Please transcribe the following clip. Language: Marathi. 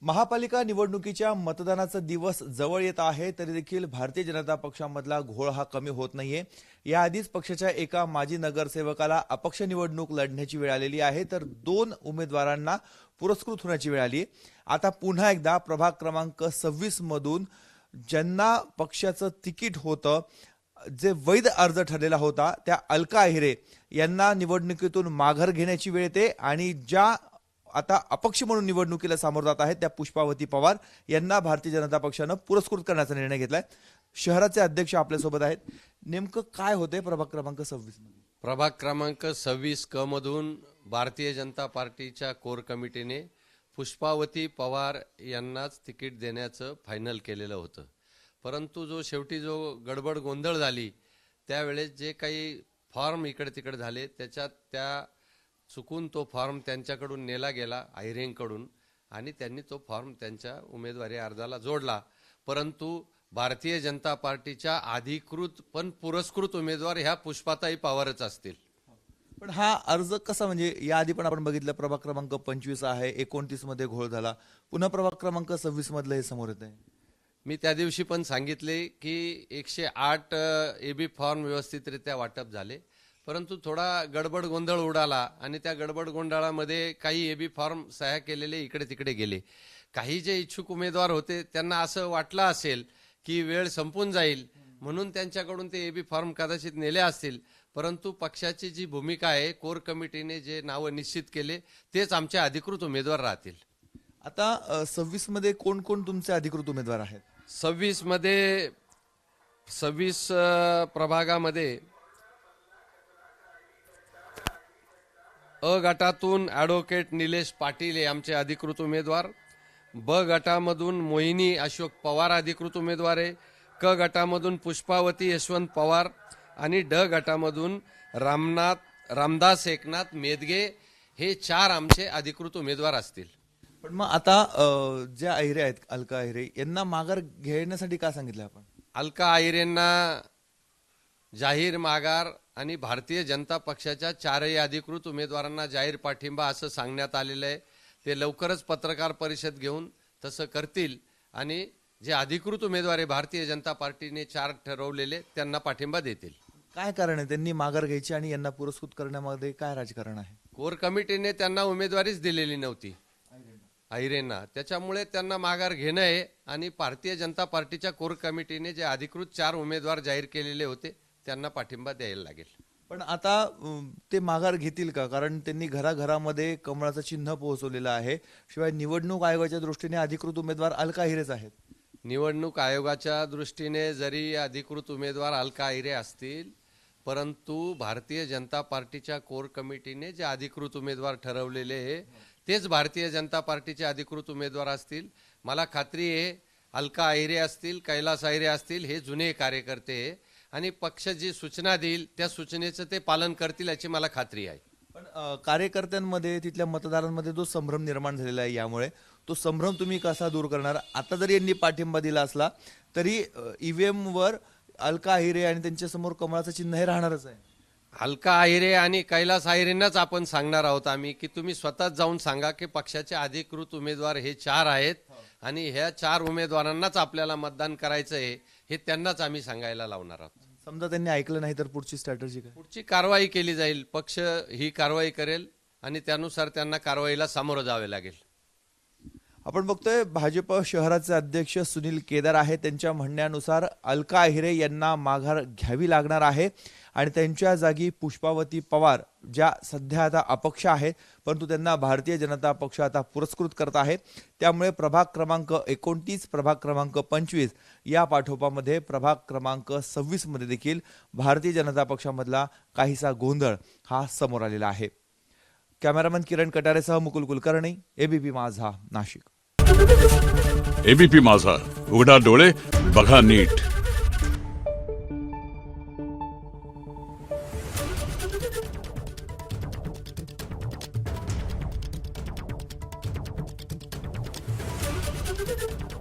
महापालिका निवडणुकीच्या मतदानाचा दिवस जवळ येत आहे तरी देखील भारतीय जनता पक्षामधला घोळ हा कमी होत नाहीये। याआधीच पक्षाच्या एका माजी नगरसेवकाला अपक्ष निवडणूक लढण्याची वेळ आलेली आहे तर 2 उमेदवारांना पुरस्कृत होण्याची वेळ आली। आता पुन्हा एकदा प्रभाग क्रमांक 26 मधून ज्यांना पक्षाचं तिकीट होतं, जे वैध अर्ज ठरलेला होता, त्या अलका अहिरे यांना निवडणुकीतून माघार घेण्याची वेळ येते आणि ज्या आता अपक्ष म्हणून निवडणुकीला सामोर जात आहेत त्या पुष्पावती पवार यांना भारतीय जनता पक्षानं पुरस्कृत करण्याचा निर्णय घेतलाय। शहराचे अध्यक्ष आपल्यासोबत आहेत। नेमकं काय होते प्रभाग क्रमांक 26 मध्ये? प्रभाग क्रमांक 26 क मधून भारतीय जनता पार्टीच्या कोर कमिटीने पुष्पावती पवार यांनाच तिकीट देण्याचं फायनल केलेलं होतं, परंतु शेवटी गडबड गोंधळ झाली त्यावेळेस जे काही फॉर्म इकडे तिकडे झाले त्याच्यात त्या चुकून तो फॉर्म त्यांच्याकडून नेला गेला अहिरेंकडून आणि त्यांनी तो फॉर्म त्यांच्या उमेदवारी अर्जाला जोडला, परंतु भारतीय जनता पार्टीच्या अधिकृत पण पुरस्कृत उमेदवार ह्या पुष्पाताई पवारच असतील। पण हा अर्ज कसा, म्हणजे याआधी पण आपण बघितलं प्रभाग क्रमांक 25 आहे, 29 मध्ये घोळ झाला, पुन्हा प्रभाग क्रमांक 26 मधलं हे समोर येत आहे। मी त्या दिवशी पण सांगितले की 108 एबी फॉर्म व्यवस्थितरित्या वाटप झाले, परंतु थोडा गडबड गोंधळ उडाला आणि त्या गडबड गोंधळामध्ये काही एबी फॉर्म सह्या केलेले इकडे तिकडे गेले। काही जे इच्छुक उमेदवार होते त्यांना असं वाटलं असेल की वेळ संपून जाईल म्हणून त्यांच्याकडून ते एबी फॉर्म कदाचित नेले असतील, परंतु पक्षाची जी भूमिका आहे, कोर कमिटीने जे नावं निश्चित केले तेच आमचे अधिकृत उमेदवार राहतील। आता 26 मध्ये कोण कोण तुमचे अधिकृत उमेदवार आहेत? 26 मध्ये 26 प्रभागामध्ये अ गटातून ॲडव्होकेट निलेश पाटील हे आमचे अधिकृत उमेदवार, ब गटामधून मोहिनी अशोक पवार अधिकृत उमेदवार आहे, क गटामधून पुष्पावती यशवंत पवार आणि ड गटामधून रामदास एकनाथ मेदगे हे 4 आमचे अधिकृत उमेदवार असतील। पण मग आता ज्या अहिरे आहेत, अलका अहिरे यांना माघार घेण्यासाठी काय सांगितलं आपण? अलका अहिरेंना जाहीर माघार आणि भारतीय जनता पक्षाच्या 4ही अधिकृत उमेदवारांना जाहीर पाठिंबा असं सांगण्यात आलेलं आहे। ते लवकरच पत्रकार परिषद घेऊन तसं करतील आणि जे अधिकृत उमेदवार आहे भारतीय जनता पार्टीने 4 ठरवलेले त्यांना पाठिंबा देतील। काय कारण आहे त्यांनी माघार घ्यायची आणि यांना पुरस्कृत करण्यामध्ये काय राजकारण आहे? कोर कमिटीने त्यांना उमेदवारीच दिलेली नव्हती अहिरेंना, त्याच्यामुळे त्यांना माघार घेणं आहे आणि भारतीय जनता पार्टीच्या कोर कमिटीने जे अधिकृत 4 उमेदवार जाहीर केलेले होते त्यांना पाठिंबा द्यायला लागेल। पण आता ते माघार घेतील का? कारण त्यांनी घराघरामध्ये कमळाचं चिन्ह पोहोचवलेलं आहे। शिवाय निवडणूक आयोगाच्या दृष्टीने अधिकृत उमेदवार अलका अहिरेच आहेत। निवडणूक आयोगाच्या दृष्टीने जरी अधिकृत उमेदवार अलका अहिरे असतील, परंतु भारतीय जनता पार्टीच्या कोर कमिटीने जे अधिकृत उमेदवार ठरवलेले तेच भारतीय जनता पार्टीचे अधिकृत उमेदवार असतील। मला खात्री आहे अलका अहिरे असतील, कैलास अहिरे असतील, हे जुने कार्यकर्ते आणि पक्ष जी सूचना देईल त्या सूचनेचं ते पालन करतील याची मला खात्री आहे। पण कार्यकर्त्यांमध्ये, तिथल्या मतदारांमध्ये जो संभ्रम निर्माण झालेला आहे, यामुळे तो संभ्रम तुम्ही कसा दूर करणार? आता जरी यांनी पाठिंबा दिला असला तरी ईव्हीएम वर अलका अहिरे आणि त्यांच्यासमोर कमळाचं चिन्ह हे राहणारच आहे। अलका अहिरे आणि कैलास अहिरेंनाच आपण सांगणार आहोत आम्ही की तुम्ही स्वतःच जाऊन सांगा की पक्षाचे अधिकृत उमेदवार हे 4 आहेत आणि ह्या 4 उमेदवारांनाच आपल्याला मतदान करायचं आहे, हे त्यांनाच आम्ही सांगायला लावणार आहोत। समजा त्यांनी ऐकलं नाही तर पुढची स्ट्रॅटेजी काय? पुढची कारवाई केली जाईल, पक्ष ही कारवाई करेल आणि त्यानुसार त्यांना कारवाईला सामोरं जावे लागेल। आपण बघतोय भाजप शहराचे अध्यक्ष सुनील केदार आहे, त्यांच्या म्हणण्यानुसार अलका अहिरे यांना माघार घ्यावी लागणार आहे आणि त्यांच्या जागी पुष्पावती पवार, ज्या सध्या आता अपक्ष आहेत परंतु त्यांना भारतीय जनता पक्ष आता पुरस्कृत करत आहे। त्यामुळे प्रभाग क्रमांक 29, प्रभाग क्रमांक 25 या पाठोपामध्ये प्रभाग क्रमांक 26 मध्ये देखील भारतीय जनता पक्षामधला काहीसा गोंधळ हा समोर आलेला आहे। कॅमेरामन किरण कटारेसह मुकुल कुलकर्णी, एबीपी माझा, नाशिक। एबीपी माझा, उघडा डोळे बघा नीट। Thank you.